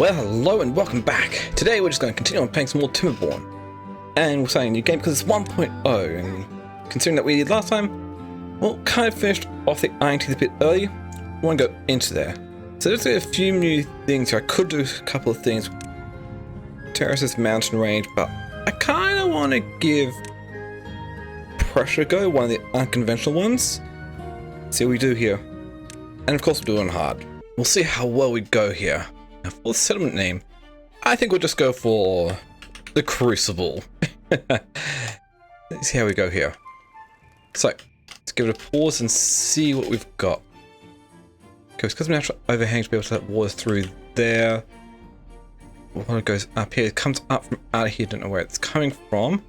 Well, hello and welcome back. Today we're just going to continue on playing some more Timberborn. And we're starting a new game because it's 1.0, and considering that we did last time, well, kind of finished off the Iron Teeth a bit early, we want to go into there. So there's a few new things here. I could do a couple of things. Terraces, mountain range, but I kind of want to give Pressure a go, one of the unconventional ones. See what we do here. And of course we're doing hard. We'll see how well we go here. Now for the settlement name, I think we'll just go for the Crucible. Let's see how we go here. So, let's give it a pause and see what we've got. Okay, it's because of natural overhang to be able to let water through there. Water goes up here. It comes up from out of here. Don't know where it's coming from.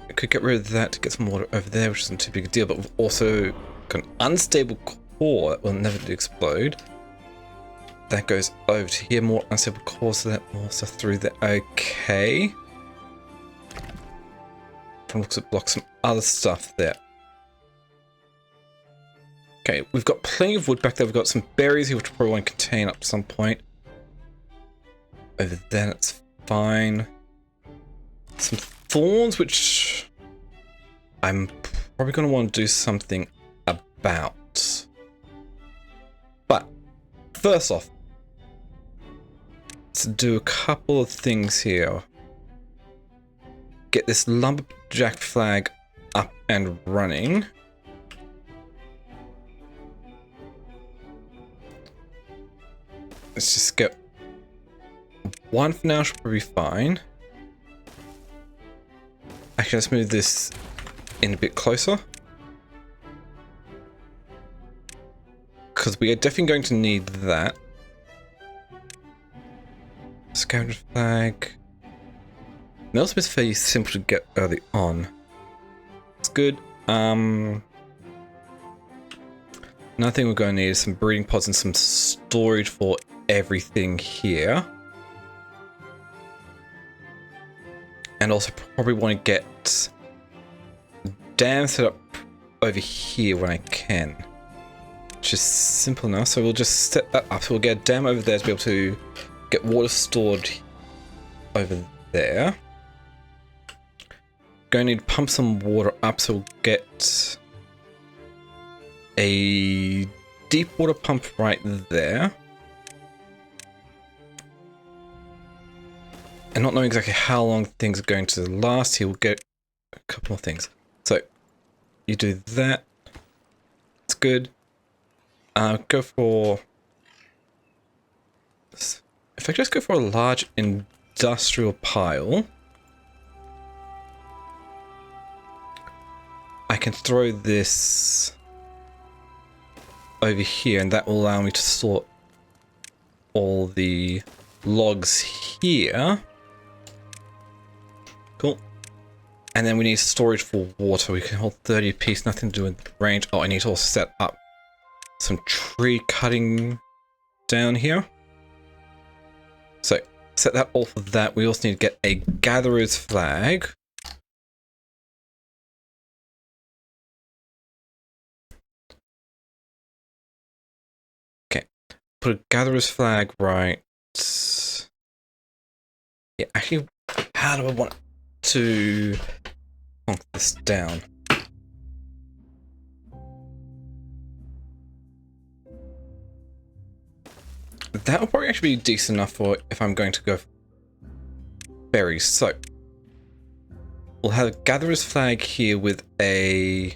I could get rid of that to get some water over there, which isn't too big a deal, but we've also got an unstable core that will never explode. That goes over to here, more unstable core, so that also through there. Okay. From looks at blocks some other stuff there. Okay, we've got plenty of wood back there. We've got some berries here, which we probably won't contain up at some point. Over there, that's fine. Some thorns, which I'm probably going to want to do something about. But first off, let's do a couple of things here. Get this lumberjack flag up and running. Let's just get one for now, should probably be fine. Actually, let's move this in a bit closer. Because we are definitely going to need that. Scavenger flag. Metalsmith's fairly simple to get early on. It's good. Another thing we're going to need is some breeding pods and some storage for everything here. And also probably want to get dam set up over here when I can. Which is simple enough, so we'll just set that up. So we'll get a dam over there to be able to get water stored over there. Going to need to pump some water up, so we'll get a deep water pump right there. And not knowing exactly how long things are going to last here, we'll get a couple more things. So, you do that. It's good. Go for... If I just go for a large industrial pile, I can throw this over here, and that will allow me to sort all the logs here. Cool. And then we need storage for water. We can hold 30 apiece, nothing to do with range. Oh, I need to also set up some tree cutting down here. So, set that all for that. We also need to get a gatherer's flag. Okay. Put a gatherer's flag right. Yeah, actually, how do I want to honk this down? That will probably actually be decent enough for if I'm going to go for berries. So, we'll have a gatherer's flag here with a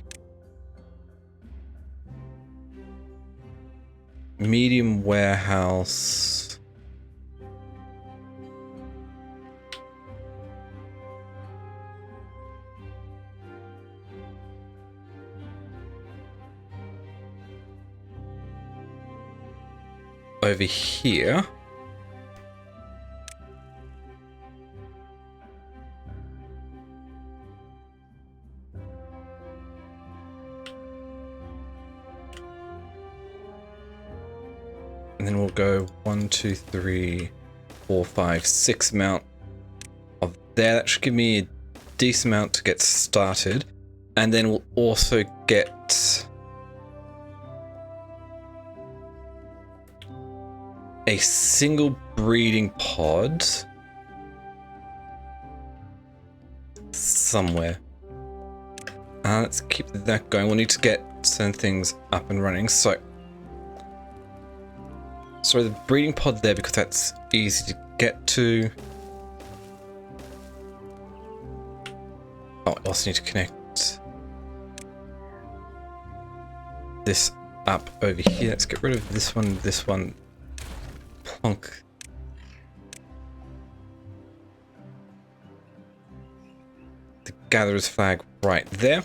medium warehouse. Over here. And then we'll go 1, 2, 3, 4, 5, 6 amount of there. That should give me a decent amount to get started. And then we'll also get a single breeding pod somewhere. Let's keep that going. We'll need to get certain things up and running. So the breeding pod there, because that's easy to get to. Oh, I also need to connect this up over here. Let's get rid of this one, plonk. The gatherer's flag right there.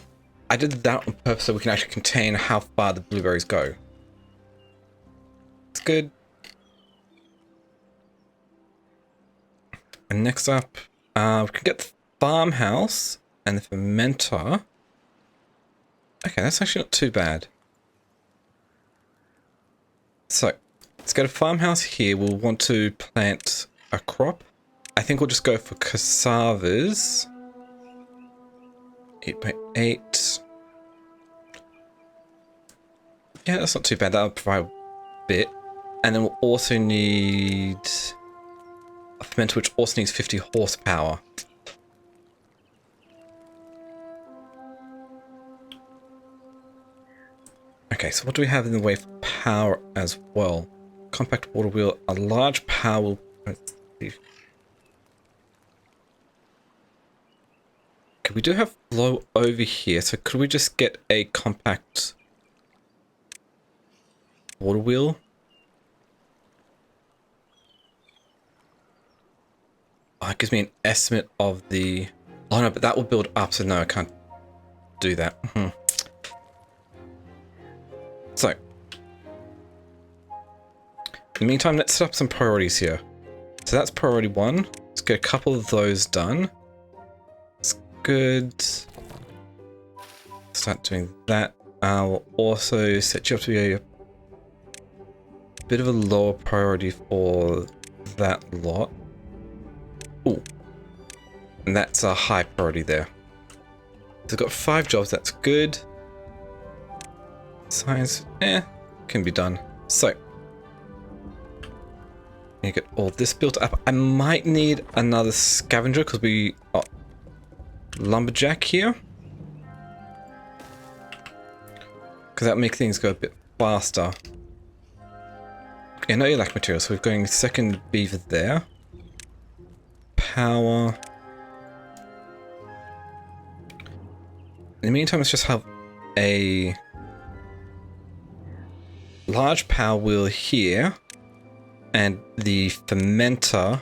I did that on purpose so we can actually contain how far the blueberries go. It's good. And next up, we can get the farmhouse and the fermenter. Okay, that's actually not too bad. So, let's get a farmhouse here. We'll want to plant a crop. I think we'll just go for cassavas. 8 by 8. Yeah, that's not too bad. That'll provide a bit. And then we'll also need a fermenter, which also needs 50 horsepower. Okay, so what do we have in the way for power as well? Compact water wheel, a large power wheel. Okay, we do have flow over here, so could we just get a compact water wheel? Oh, it gives me an estimate of the... Oh no, but that will build up, so no, I can't do that. So, in the meantime, let's set up some priorities here. So that's priority 1. Let's get a couple of those done. That's good. Start doing that. I'll also set you up to be a bit of a lower priority for that lot. Ooh. And that's a high priority there. So I've got 5 jobs, that's good. Science, can be done. So, you get all this built up. I might need another scavenger because we got lumberjack here. Because that'll make things go a bit faster. Yeah, no, you lack materials, so we're going second beaver there. Power. In the meantime, let's just have a large power wheel here and the fermenter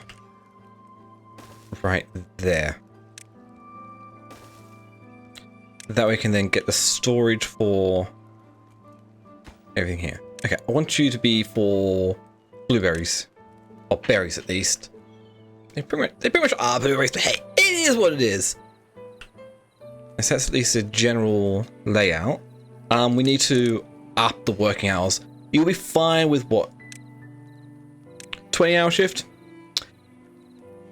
right there. That way we can then get the storage for everything here. Okay, I want you to be for blueberries. Or berries at least. They pretty much are blueberries, but hey, it is what it is. So that's at least a general layout. We need to up the working hours. You'll be fine with what? 20-hour shift?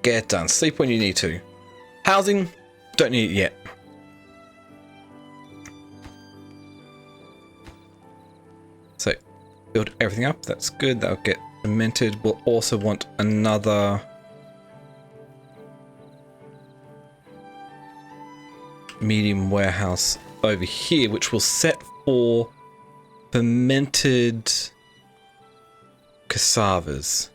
Get it done. Sleep when you need to. Housing? Don't need it yet. So, build everything up. That's good. That'll get cemented. We'll also want another medium warehouse over here, which we'll set for fermented cassavas.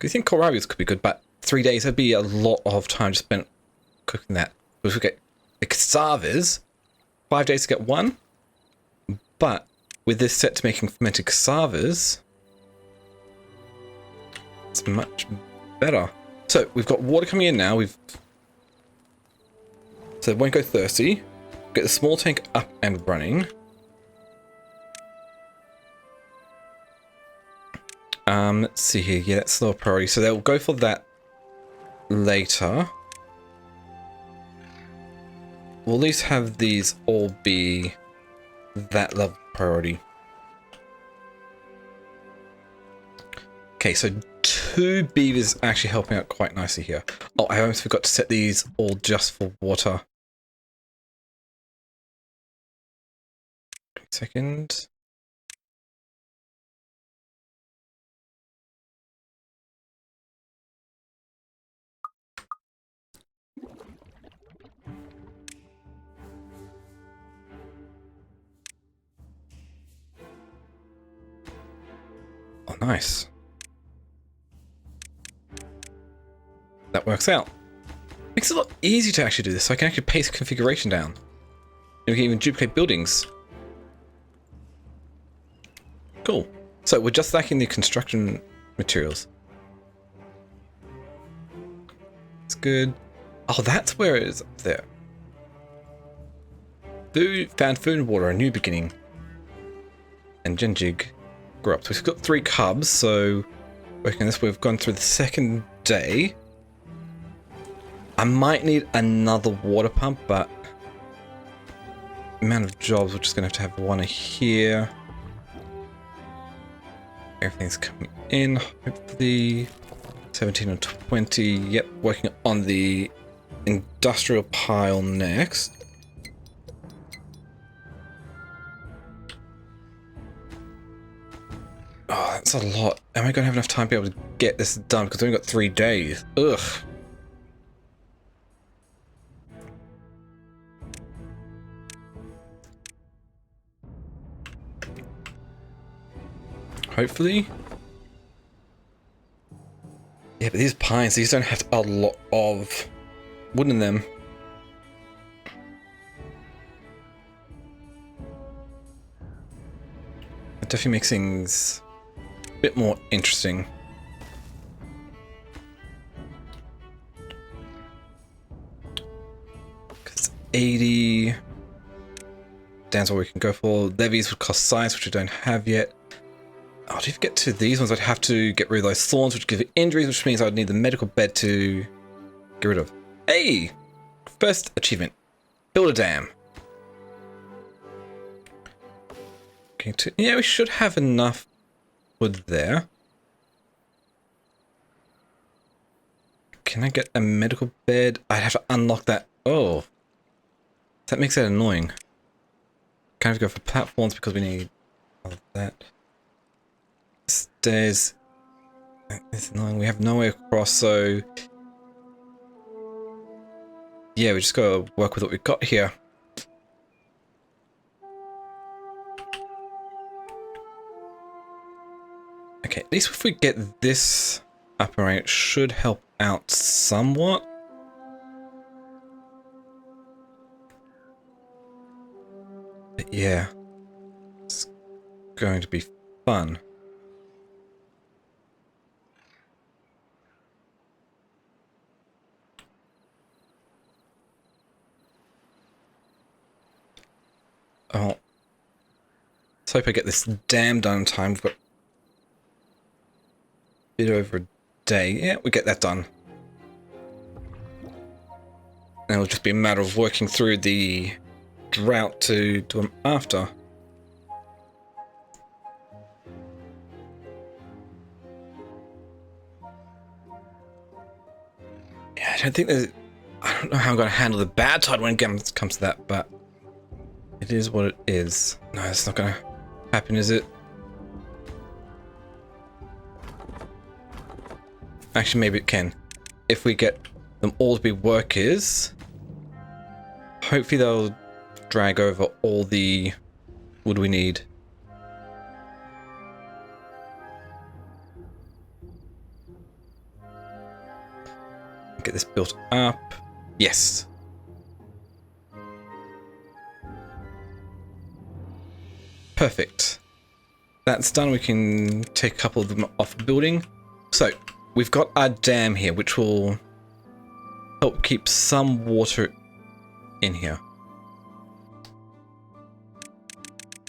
I think kohlrabies could be good, but 3 days, that'd be a lot of time spent cooking that. If we get the cassavas, 5 days to get one, but with this set to making fermented cassavas, it's much better. So we've got water coming in now. So it won't go thirsty. Get the small tank up and running. Let's see here. Yeah, that's low priority. So they'll go for that later. We'll at least have these all be that level priority. Okay, so 2 beavers actually helping out quite nicely here. Oh, I almost forgot to set these all just for water. Second. nice. That works out. Makes it a lot easier to actually do this, so I can actually paste configuration down. And we can even duplicate buildings. Cool. So we're just lacking the construction materials. It's good. Oh, that's where it is up there. Found food and water, a new beginning. And Genjig grew up. So we've got 3 cubs, so working on this, we've gone through the second day. I might need another water pump, but amount of jobs, we're just gonna have 1 here. Everything's coming in, hopefully 17 or 20. Yep, working on the industrial pile next. Oh, that's a lot. Am I gonna have enough time to be able to get this done? Because we've only got 3 days. Ugh. Hopefully. Yeah, but these pines, these don't have a lot of wood in them. It definitely makes things a bit more interesting. Because 80... That's what we can go for. Levies would cost science, which we don't have yet. Oh, to get to these ones, I'd have to get rid of those thorns, which give injuries, which means I'd need the medical bed to get rid of. Hey! First achievement. Build a dam. Okay, yeah, we should have enough wood there. Can I get a medical bed? I'd have to unlock that. Oh. That makes that annoying. Can't go for platforms because we need all of that. Stairs. It's annoying. We have no way across, so yeah, we just gotta work with what we've got here. Okay, at least if we get this up and running, it should help out somewhat. But yeah, it's going to be fun. Oh, let's hope I get this dam done in time. We've got a bit over a day. Yeah, we get that done. And it'll just be a matter of working through the drought to do them after. Yeah, I don't think there's... I don't know how I'm going to handle the bad tide when it comes to that, but it is what it is. No, it's not going to happen, is it? Actually, maybe it can. If we get them all to be workers, hopefully they'll drag over all the wood we need. Get this built up. Yes. Perfect. That's done. We can take a couple of them off the building. So we've got our dam here, which will help keep some water in here.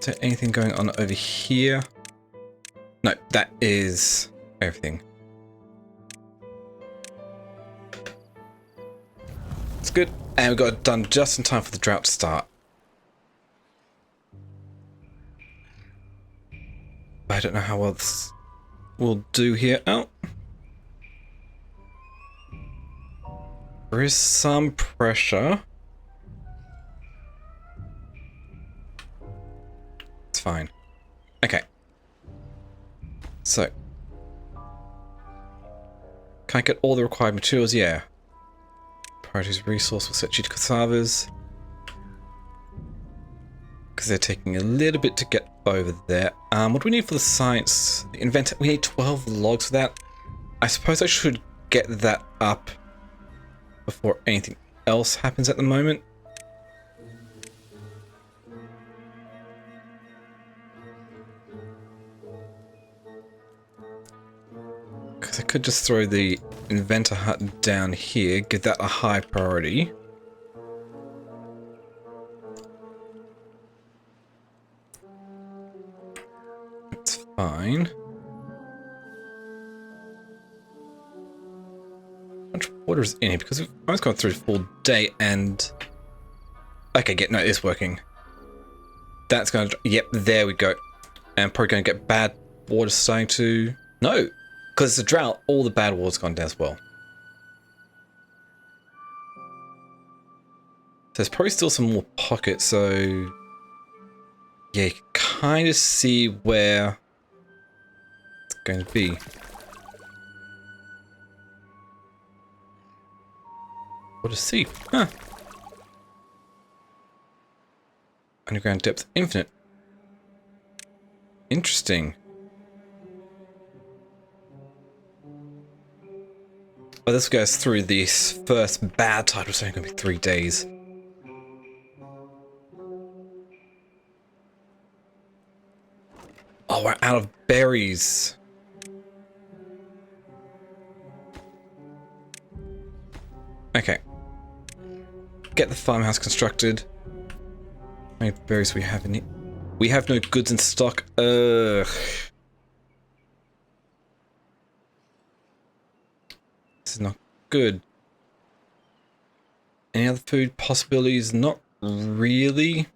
Is there anything going on over here? No, that is everything. It's good. And we got it done just in time for the drought to start. I don't know how well this will do here. Oh. There is some pressure. It's fine. Okay. So. Can I get all the required materials? Yeah. Priorities resource will set you to cassavas. because they're taking a little bit to get over there. What do we need for the science? The inventor, we need 12 logs for that. I suppose I should get that up before anything else happens at the moment. Because I could just throw the inventor hut down here, give that a high priority. That's fine. How much water is in here? Because we've almost gone through a full day and... Okay, no, it is working. That's going to... Yep, there we go. And probably going to get bad water starting to... No! Because it's a drought, all the bad water's gone down as well. There's probably still some more pockets, so... Yeah, you can kind of see where it's going to be. What a sea. Huh. Underground depth infinite. Interesting. Oh, this goes through this first bad tide, which is only going to be 3 days. Oh, we're out of berries. Okay. Get the farmhouse constructed. How many berries we have in it? We have no goods in stock. Ugh. This is not good. Any other food possibilities? Not really.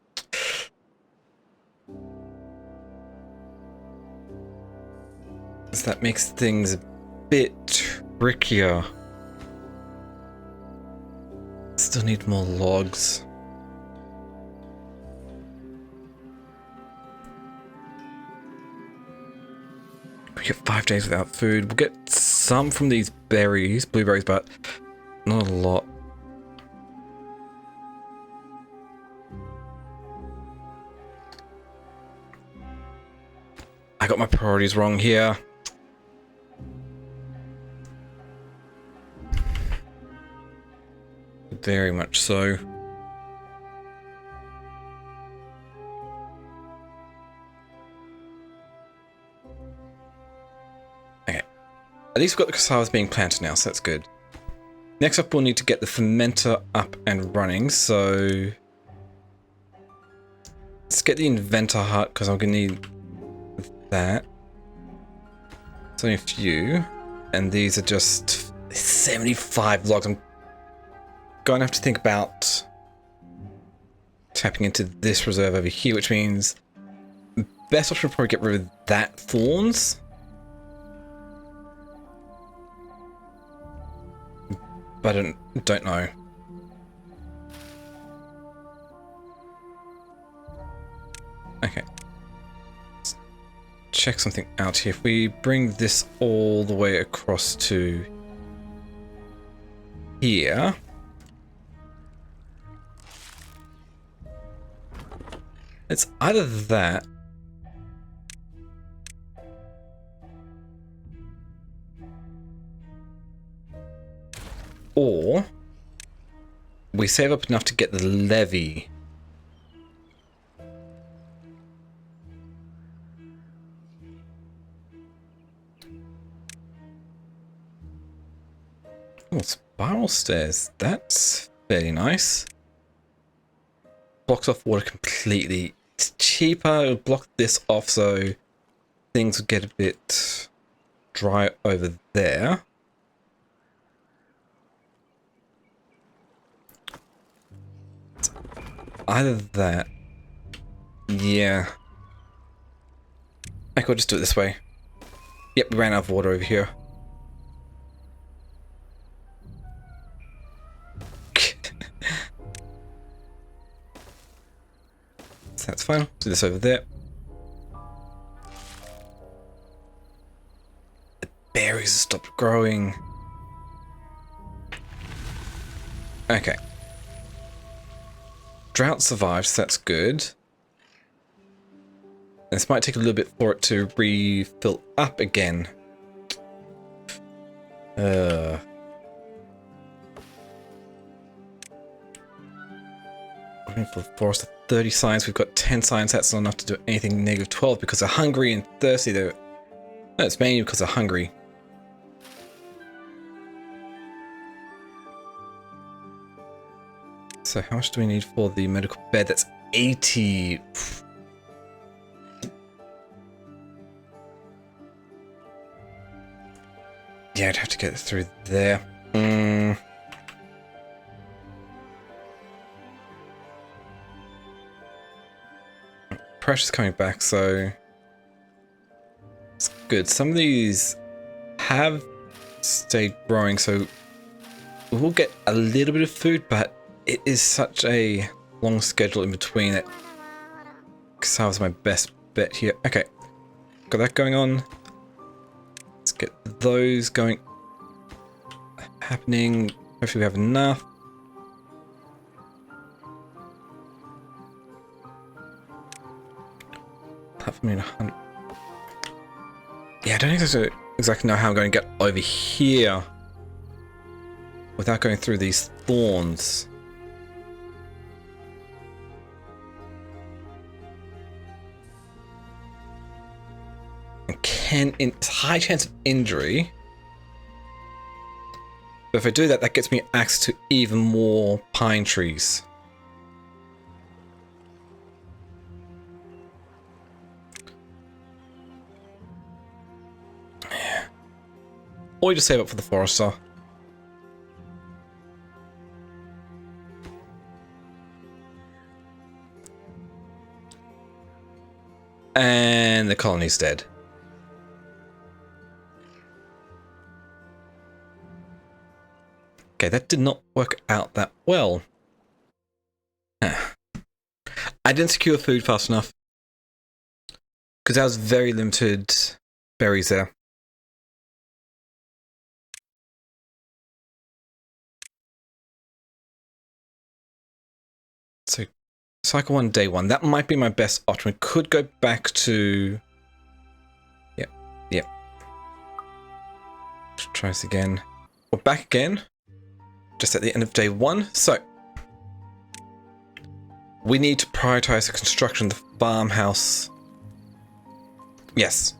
So that makes things a bit trickier. Still need more logs. We get 5 days without food. We'll get some from these berries, blueberries, but not a lot. I got my priorities wrong here. Very much so. Okay. At least we've got the cassavas being planted now, so that's good. Next up, we'll need to get the fermenter up and running, so... Let's get the inventor hut, because I'm going to need that. It's only a few. And these are just 75 logs. I'm going to have to think about tapping into this reserve over here, which means best option would probably get rid of that thorns. But I don't know. Okay. Let's check something out here. If we bring this all the way across to here. It's either that or we save up enough to get the levy. Oh, spiral stairs. That's fairly nice. Blocks off water completely. It's cheaper. It'll block this off so things will get a bit dry over there. It's either that. Yeah. I could just do it this way. Yep, we ran out of water over here. That's fine. Do this over there. The berries have stopped growing. Okay. Drought survives, so that's good. This might take a little bit for it to refill up again. For the forest of 30 science, we've got 10 science. That's not enough to do anything. Negative 12 because they're hungry and thirsty. No, it's mainly because they're hungry. So how much do we need for the medical bed? That's 80. Yeah, I'd have to get it through there. Pressure's coming back, so it's good. Some of these have stayed growing, so we'll get a little bit of food, but it is such a long schedule in between that Cassava is my best bet here. Okay, got that going on. Let's get those going, happening. Hopefully we have enough. Platform in 100. Yeah, I don't exactly know how I'm going to get over here without going through these thorns. It's high chance of injury. But if I do that, that gets me access to even more pine trees. Yeah. Or you just save up for the forester. And the colony's dead. Okay, that did not work out that well. I didn't secure food fast enough. Because there was very limited berries there. So, cycle 1, day 1. That might be my best option. We could go back to... Yep. Let's try this again. We're back again. Just at the end of day 1. So, we need to prioritize the construction of the farmhouse. Yes.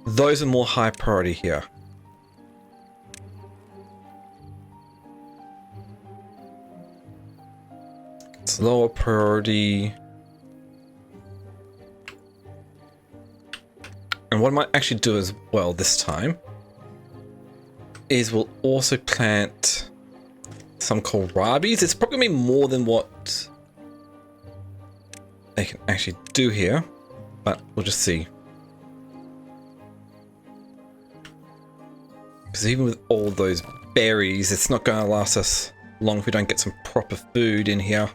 Those are more high priority here. It's lower priority. And what I might actually do as well this time is we'll also plant some kohlrabis. It's probably going to be more than what they can actually do here, but we'll just see. Because even with all those berries, it's not going to last us long if we don't get some proper food in here.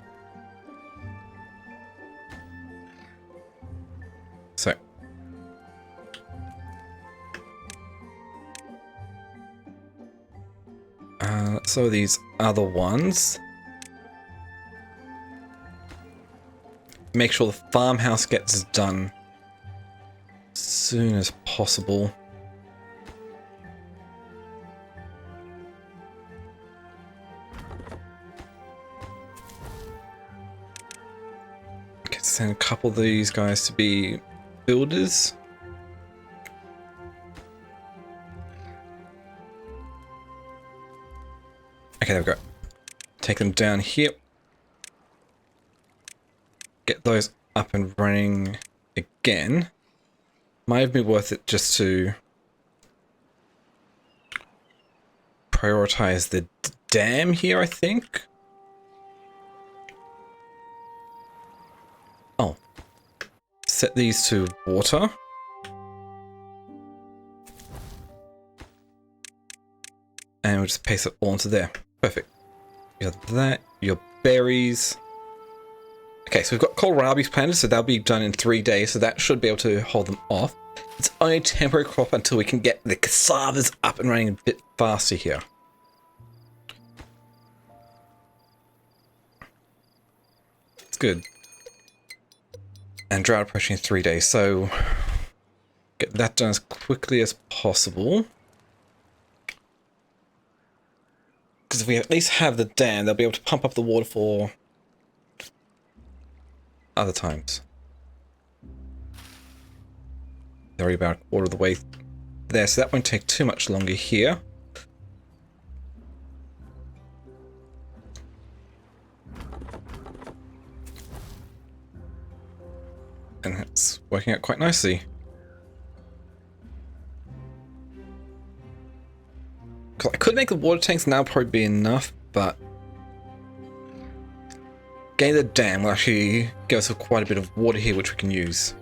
So. So these other ones. Make sure the farmhouse gets done as soon as possible. Okay, send a couple of these guys to be builders. Okay, there we go. Take them down here. Get those up and running again. Might have been worth it just to prioritize the dam here, I think. Oh. Set these to water. And we'll just paste it all into there. Perfect. You got that, your berries. Okay, so we've got kohlrabis planted, so that'll be done in 3 days, so that should be able to hold them off. It's only a temporary crop until we can get the cassavas up and running a bit faster here. It's good. And drought approaching in 3 days, so get that done as quickly as possible. Because if we at least have the dam, they'll be able to pump up the water for other times. They're already about a quarter of the way there, so that won't take too much longer here. And it's working out quite nicely. I could make the water tanks now probably be enough, but getting the dam will actually give us quite a bit of water here which we can use.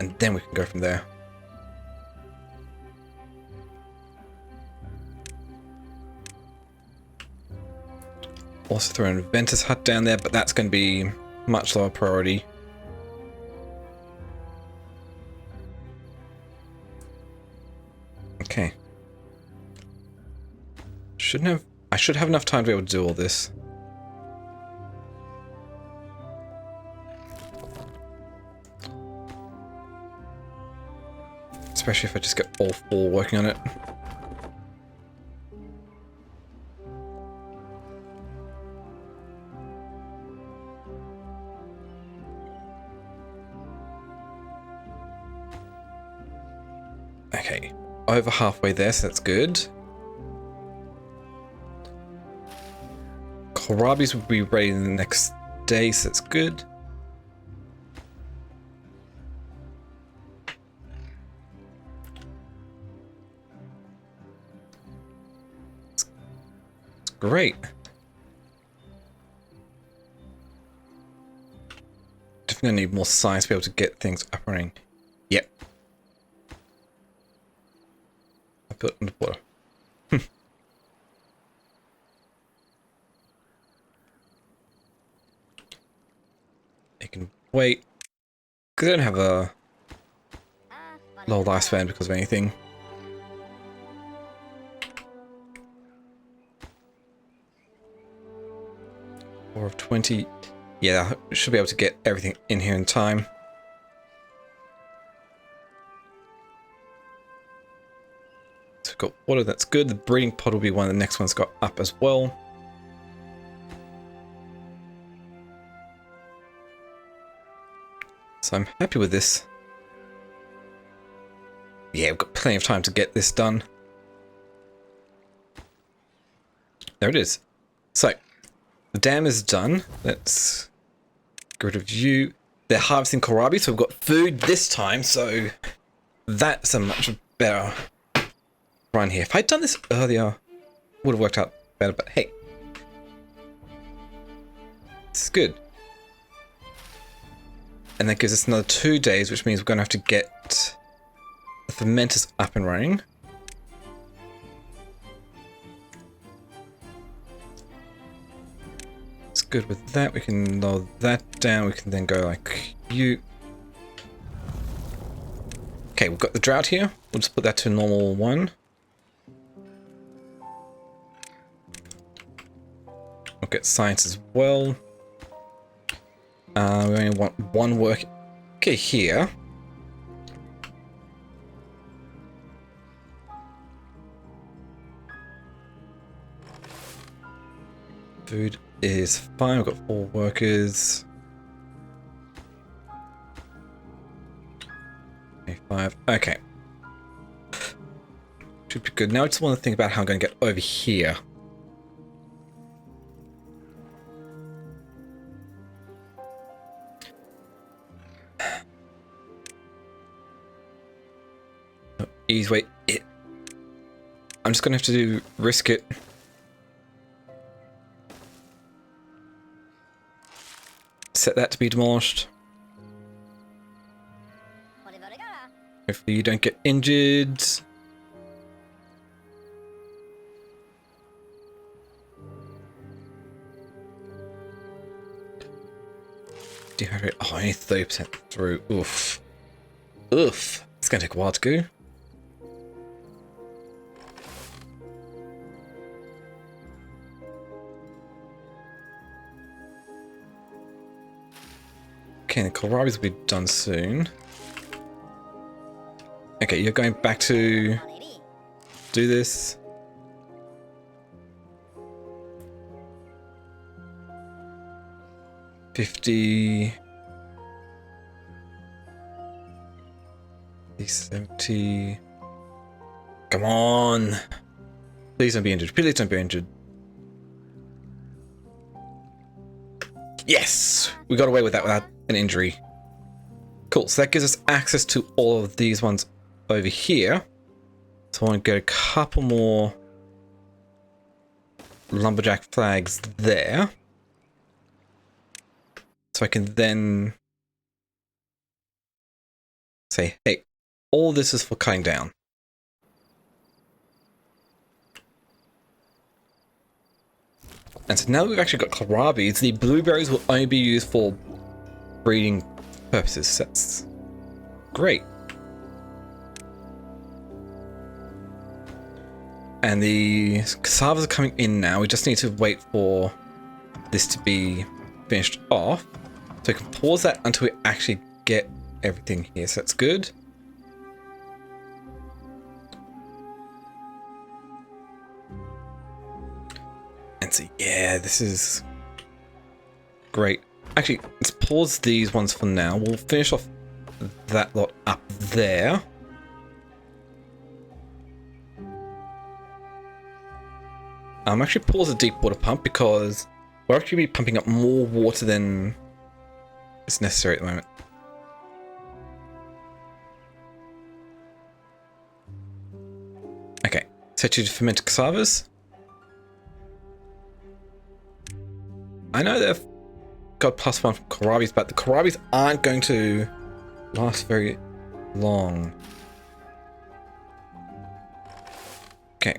And then we can go from there. Also throw an inventor's hut down there, but that's going to be much lower priority. Okay. I should have enough time to be able to do all this. Especially if I just get all 4 working on it. Okay, over halfway there, so that's good. Kohlrabies will be ready the next day, so that's good. It's great. Definitely need more science to be able to get things up and running. Yep. I put it in the water. It can wait. Because I don't have a low lifespan because of anything. Four of 20. Yeah, I should be able to get everything in here in time. So we've got water, that's good. The breeding pod will be one of the next ones got up as well. So I'm happy with this. Yeah, we've got plenty of time to get this done. There it is. So, the dam is done. Let's get rid of you. They're harvesting kohlrabi, so we've got food this time, so that's a much better run here. If I'd done this earlier, it would have worked out better, but hey. It's good. And that gives us another 2 days, which means we're going to have to get the fermenters up and running. It's good with that. We can lower that down. We can then go like you. Okay, we've got the drought here. We'll just put that to normal 1. We'll get science as well. We only want 1 work. Okay, here. Food is fine. We've got 4 workers. Okay, 5. Okay. Should be good. Now I just want to think about how I'm going to get over here. Easy way. I'm just gonna have to risk it. Set that to be demolished. Hopefully you don't get injured. Dehydrate. Oh, only 30% through. Oof. Oof. It's gonna take a while to go. Okay, the kohlrabies will be done soon. Okay, you're going back to do this. $50, 70. Come on. Please don't be injured. Please don't be injured. Yes! We got away with that without an injury. Cool, so that gives us access to all of these ones over here. So I want to get a couple more lumberjack flags there. So I can then say, hey, all this is for cutting down. And so now that we've actually got kohlrabies, the blueberries will only be used for breeding purposes. So that's great. And the cassavas are coming in now. We just need to wait for this to be finished off. So we can pause that until we actually get everything here. So that's good. And so, yeah, this is great. Actually, let's pause these ones for now. We'll finish off that lot up there. Actually pause the deep water pump because we'll actually be pumping up more water than is necessary at the moment. Okay, set you to fermented cassavas. I know they've got +1 from kohlrabies, but the kohlrabies aren't going to last very long. Okay.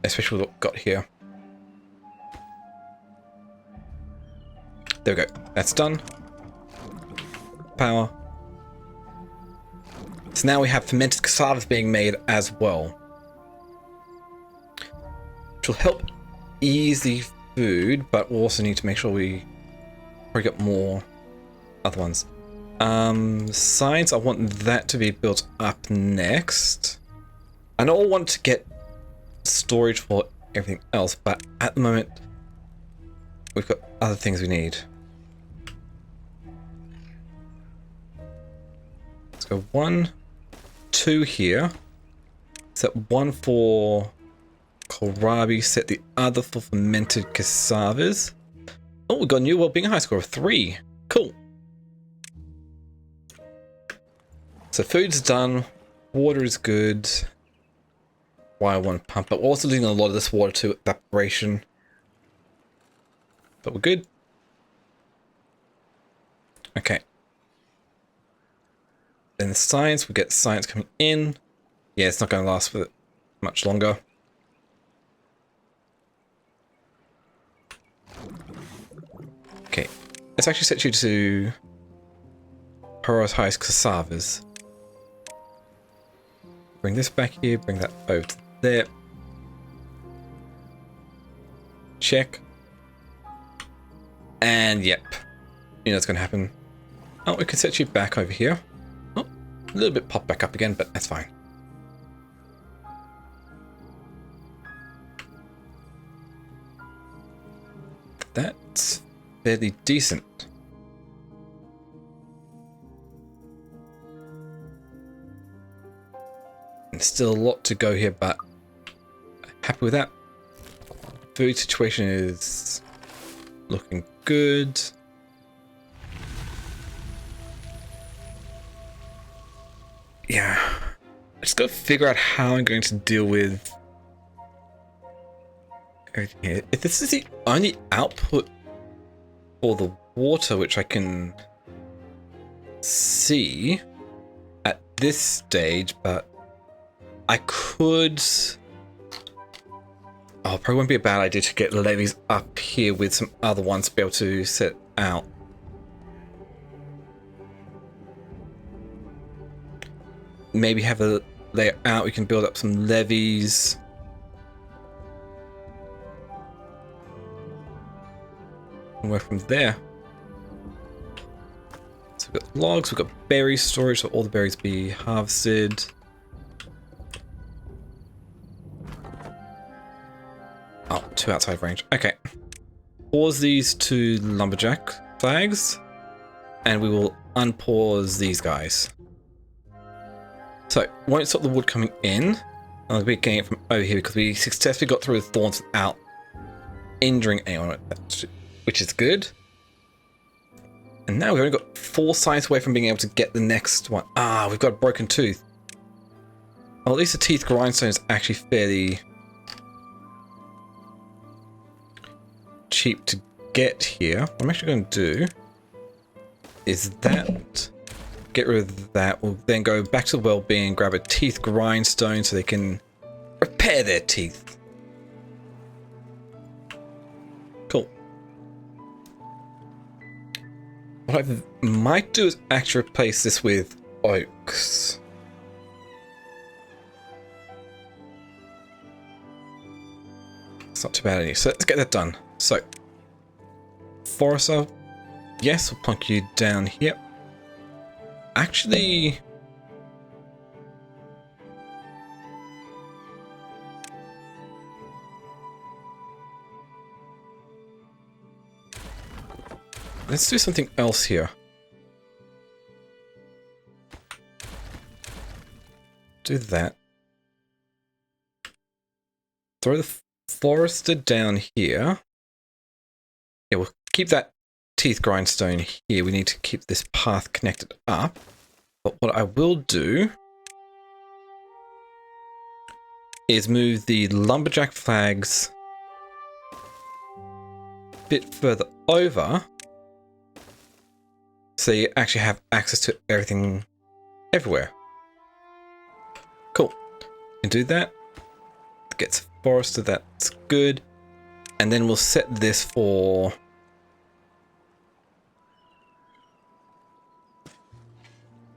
Especially what we've got here. There we go. That's done. Power. So now we have fermented cassavas being made as well. Which will help ease the food, but we'll also need to make sure we probably get more other ones. Science, I want that to be built up next. I know I want to get storage for everything else, but at the moment we've got other things we need. Let's go 1, 2 here. Set 1 for kohlrabi, set the other for fermented cassavas. Oh, we got a new well-being high score of 3. Cool. So food's done, water is good. Why I want to pump, but we're also losing a lot of this water to evaporation. But we're good. Okay. Then the science, we get science coming in. Yeah, it's not going to last for much longer. Okay, let's actually set you to prioritize cassavas. Bring this back here, bring that over to there. Check. And yep, you know it's going to happen. Oh, we can set you back over here. Oh, a little bit popped back up again, but that's fine. That's fairly decent. And still a lot to go here, but happy with that. Food situation is looking good. Yeah, I just gotta figure out how I'm going to deal with everything here. If this is the only output for the water which I can see at this stage, but I could... Oh, probably won't be a bad idea to get levees up here with some other ones to be able to set out. Maybe have a layer out, we can build up some levees. And work from there. So we've got logs, we've got berry storage, so all the berries be harvested. Oh, 2 outside range. Okay. Pause these 2 lumberjack flags, and we will unpause these guys. So, won't stop the wood coming in. I'll be getting it from over here because we successfully got through the thorns without injuring anyone, which is good. And now we've only got 4 sides away from being able to get the next one. Ah, we've got a broken tooth. Well, at least the teeth grindstone is actually fairly cheap to get here. What I'm actually going to do is that. Get rid of that. We'll then go back to the well-being, grab a teeth grindstone so they can repair their teeth. Cool. What I might do is actually replace this with oaks. It's not too bad anyway. So let's get that done. So, forester, yes, we'll plunk you down here. Actually, let's do something else here. Do that. Throw the forester down here. Yeah, we'll keep that teeth grindstone here. We need to keep this path connected up. But what I will do is move the lumberjack flags a bit further over so you actually have access to everything everywhere. Cool. You can do that. Gets forester, that's good. And then we'll set this for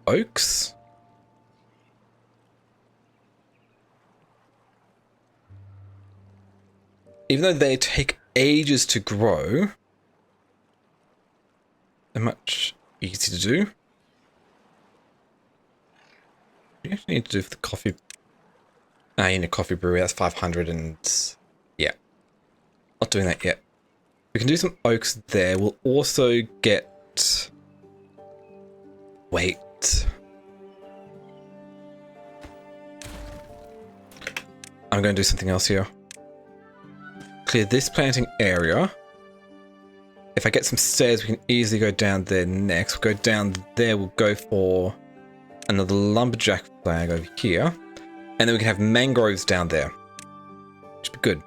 oaks. Even though they take ages to grow, they're much easier to do. What do you actually need to do for the coffee? Ah, you need a coffee brewery, that's 500 and... yeah. Not doing that yet. We can do some oaks there. We'll also get... wait. I'm going to do something else here. Clear this planting area. If I get some stairs, we can easily go down there next. We'll go down there, we'll go for another lumberjack flag over here. And then we can have mangroves down there. Which would be good.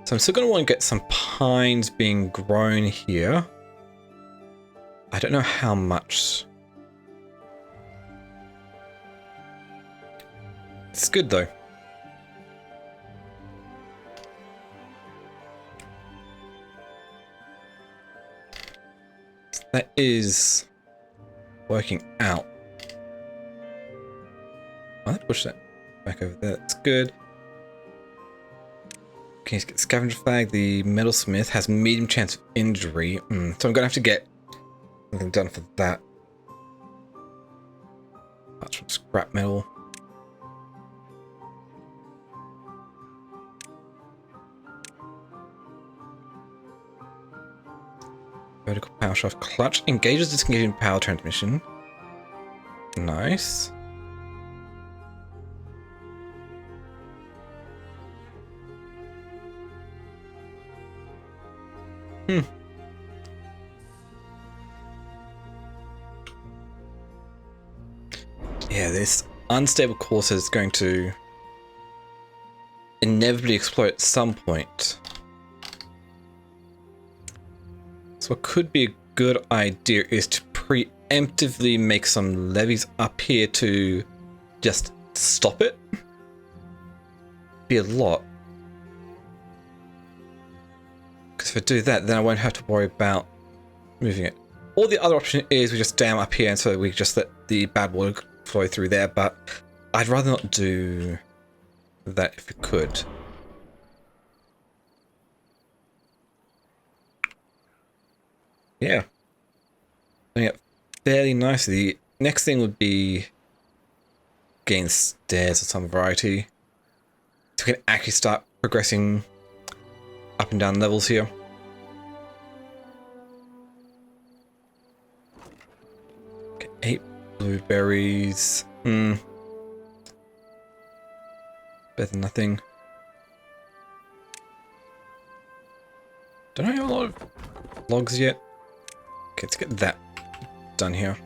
So I'm still going to want to get some pines being grown here. I don't know how much. It's good though. So that is working out. I'll push that back over there. That's good. Okay, let's get scavenger flag. The metalsmith has medium chance of injury. So I'm going to have to get something done for that. That's from scrap metal. Vertical power shaft clutch. Engages disengaging power transmission. Nice. Yeah, this unstable course is going to inevitably explode at some point. So what could be a good idea is to preemptively make some levees up here to just stop it. Be a lot. Because if I do that, then I won't have to worry about moving it. Or the other option is we just dam up here and so we just let the bad water flow through there, but I'd rather not do that if we could. Yeah. I got fairly nicely. The next thing would be getting stairs of some variety, so we can actually start progressing up and down levels here. Okay, 8 blueberries. Better than nothing. Don't I have a lot of logs yet? Okay, let's get that done here.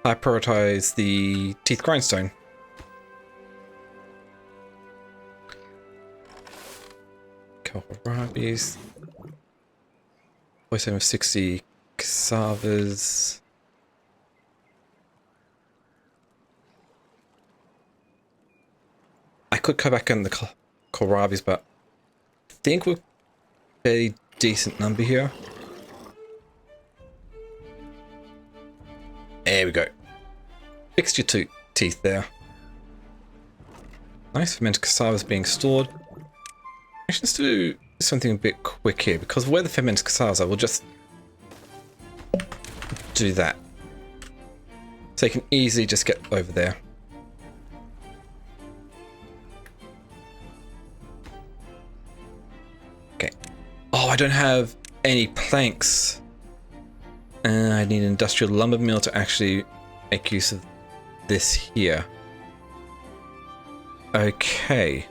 I prioritize the teeth grindstone. Kohlrabies. Voice of 60 cassavas. I could go back on the kohlrabies, but I think we're a fairly decent number here. There we go. Fixed your two teeth there. Nice, fermented cassavas being stored. Actually, let's do something a bit quick here, because where the fermented cassavas are, we'll just do that. So you can easily just get over there. Okay. Oh, I don't have any planks. I need an industrial lumber mill to actually make use of this here. Okay.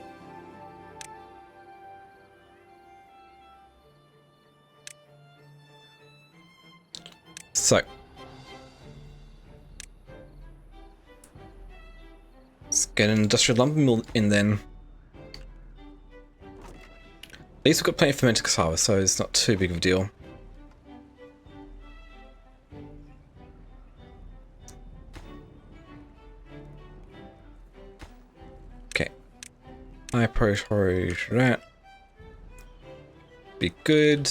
So. Let's get an industrial lumber mill in then. At least we've got plenty of fermented cassava, so it's not too big of a deal. Okay. I prioritize that. Be good.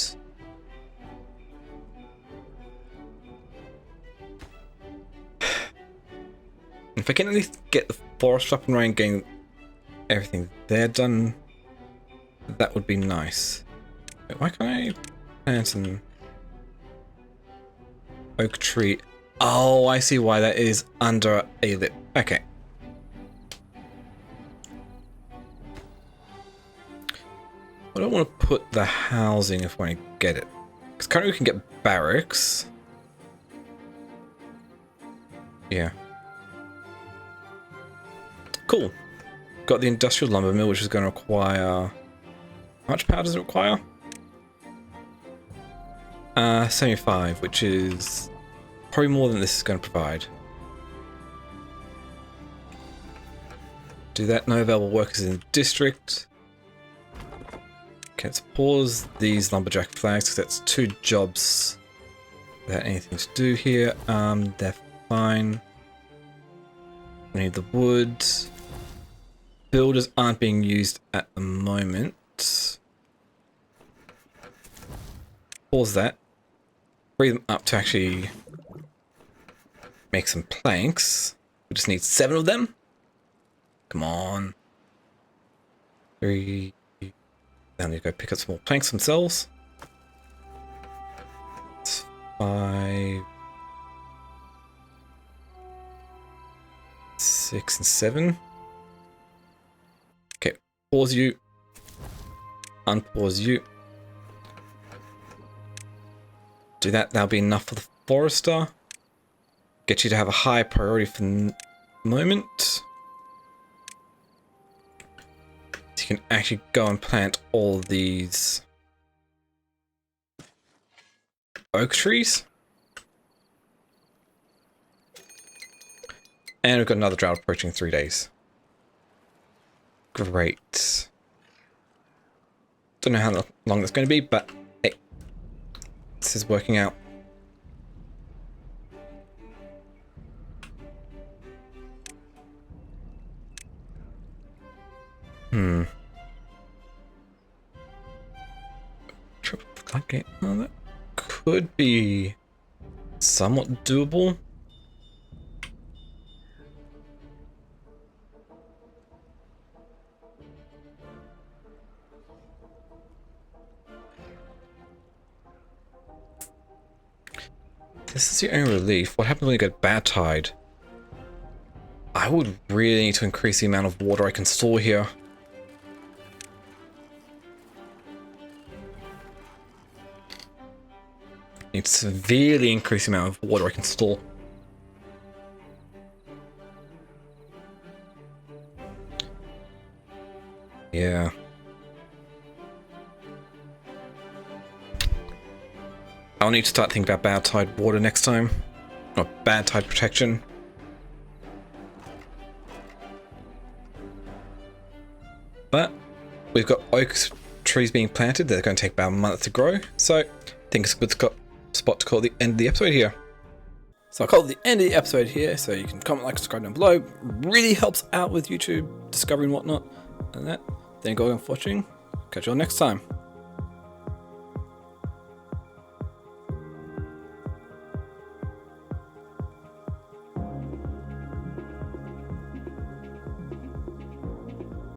If I can at least get the forest up and running, getting everything there done, that would be nice. Wait, why can't I plant an oak tree? Oh, I see why that is under a lip. Okay. I don't want to put the housing if I get it. Because currently we can get barracks. Yeah. Cool. Got the industrial lumber mill, which is going to require... How much power does it require? 75, which is probably more than this is going to provide. Do that. No available workers in the district. Okay, let's pause these lumberjack flags because that's 2 jobs without anything to do here. They're fine. We need the wood. Builders aren't being used at the moment. Pause that. Free them up to actually make some planks. We just need 7 of them. Come on. 3. They need to go pick up some more planks themselves. It's 5. 6 and 7. Okay, pause you. Unpause you. Do that, that'll be enough for the forester. Get you to have a high priority for the moment. So you can actually go and plant all these oak trees. And we've got another drought approaching 3 days. Great. Don't know how long that's going to be, but hey, this is working out. Triple floodgate. Oh, that could be somewhat doable. This is your only relief. What happens when you get bad tide? I would really need to increase the amount of water I can store here. Need to severely increase the amount of water I can store. Yeah. I'll need to start thinking about bad tide water next time. Or bad tide protection. But we've got oak trees being planted. They're going to take about a month to grow. So I think it's a good spot to call the end of the episode here. So I'll call it the end of the episode here. So you can comment, like, subscribe down below. Really helps out with YouTube discovery and whatnot. And that. Thank you all for watching. Catch you all next time.